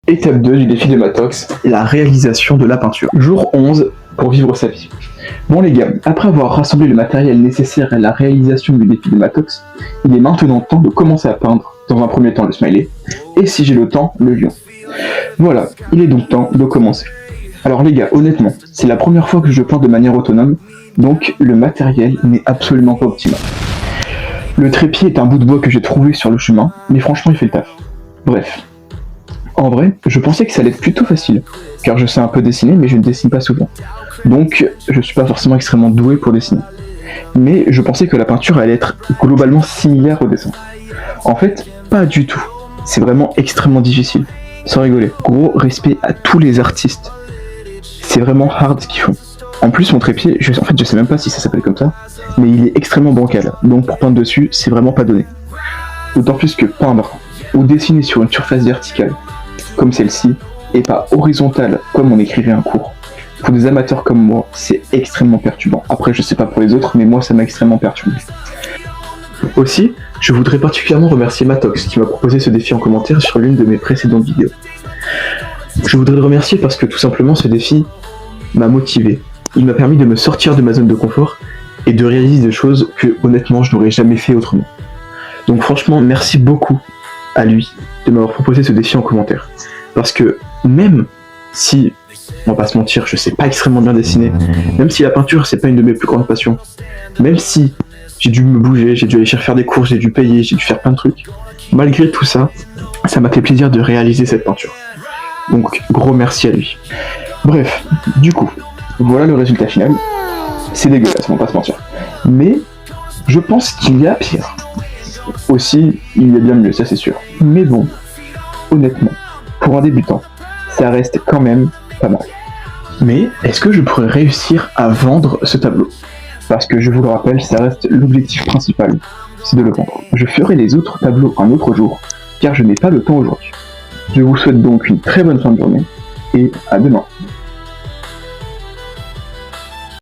Étape 2 du défi de Matox, la réalisation de la peinture. Jour 11 pour vivre sa vie. Bon les gars, après avoir rassemblé le matériel nécessaire à la réalisation du défi de Matox, il est maintenant temps de commencer à peindre, dans un premier temps le smiley, et si j'ai le temps, le lion. Voilà, il est donc temps de commencer. Alors les gars, honnêtement, c'est la première fois que je peins de manière autonome, donc le matériel n'est absolument pas optimal. Le trépied est un bout de bois que j'ai trouvé sur le chemin, mais franchement il fait le taf. Bref. En vrai, je pensais que ça allait être plutôt facile, car je sais un peu dessiner, mais je ne dessine pas souvent. Donc, je suis pas forcément extrêmement doué pour dessiner. Mais je pensais que la peinture allait être globalement similaire au dessin. En fait, pas du tout. C'est vraiment extrêmement difficile. Sans rigoler. Gros respect à tous les artistes. C'est vraiment hard ce qu'ils font. En plus, mon trépied, je sais même pas si ça s'appelle comme ça, mais il est extrêmement bancal. Donc pour peindre dessus, c'est vraiment pas donné. D'autant plus que peindre ou dessiner sur une surface verticale, comme celle-ci, et pas horizontale comme on écrivait un cours. Pour des amateurs comme moi, c'est extrêmement perturbant. Après, je sais pas pour les autres, mais moi, ça m'a extrêmement perturbé. Aussi, je voudrais particulièrement remercier Matox qui m'a proposé ce défi en commentaire sur l'une de mes précédentes vidéos. Je voudrais le remercier parce que tout simplement, ce défi m'a motivé. Il m'a permis de me sortir de ma zone de confort et de réaliser des choses que, honnêtement, je n'aurais jamais fait autrement. Donc franchement, merci beaucoup à lui de m'avoir proposé ce défi en commentaire. Parce que même si, on va pas se mentir, je sais pas extrêmement bien dessiner, même si la peinture c'est pas une de mes plus grandes passions, même si j'ai dû me bouger, j'ai dû aller faire des cours, j'ai dû payer, j'ai dû faire plein de trucs, malgré tout ça, ça m'a fait plaisir de réaliser cette peinture. Donc gros merci à lui. Bref, du coup, voilà le résultat final. C'est dégueulasse, on va pas se mentir. Mais je pense qu'il y a pire. Aussi, il y a bien mieux, ça c'est sûr. Mais bon, honnêtement, pour un débutant, ça reste quand même pas mal. Mais est-ce que je pourrais réussir à vendre ce tableau? Parce que je vous le rappelle, ça reste l'objectif principal, c'est de le vendre. Je ferai les autres tableaux un autre jour, car je n'ai pas le temps aujourd'hui. Je vous souhaite donc une très bonne fin de journée, et à demain.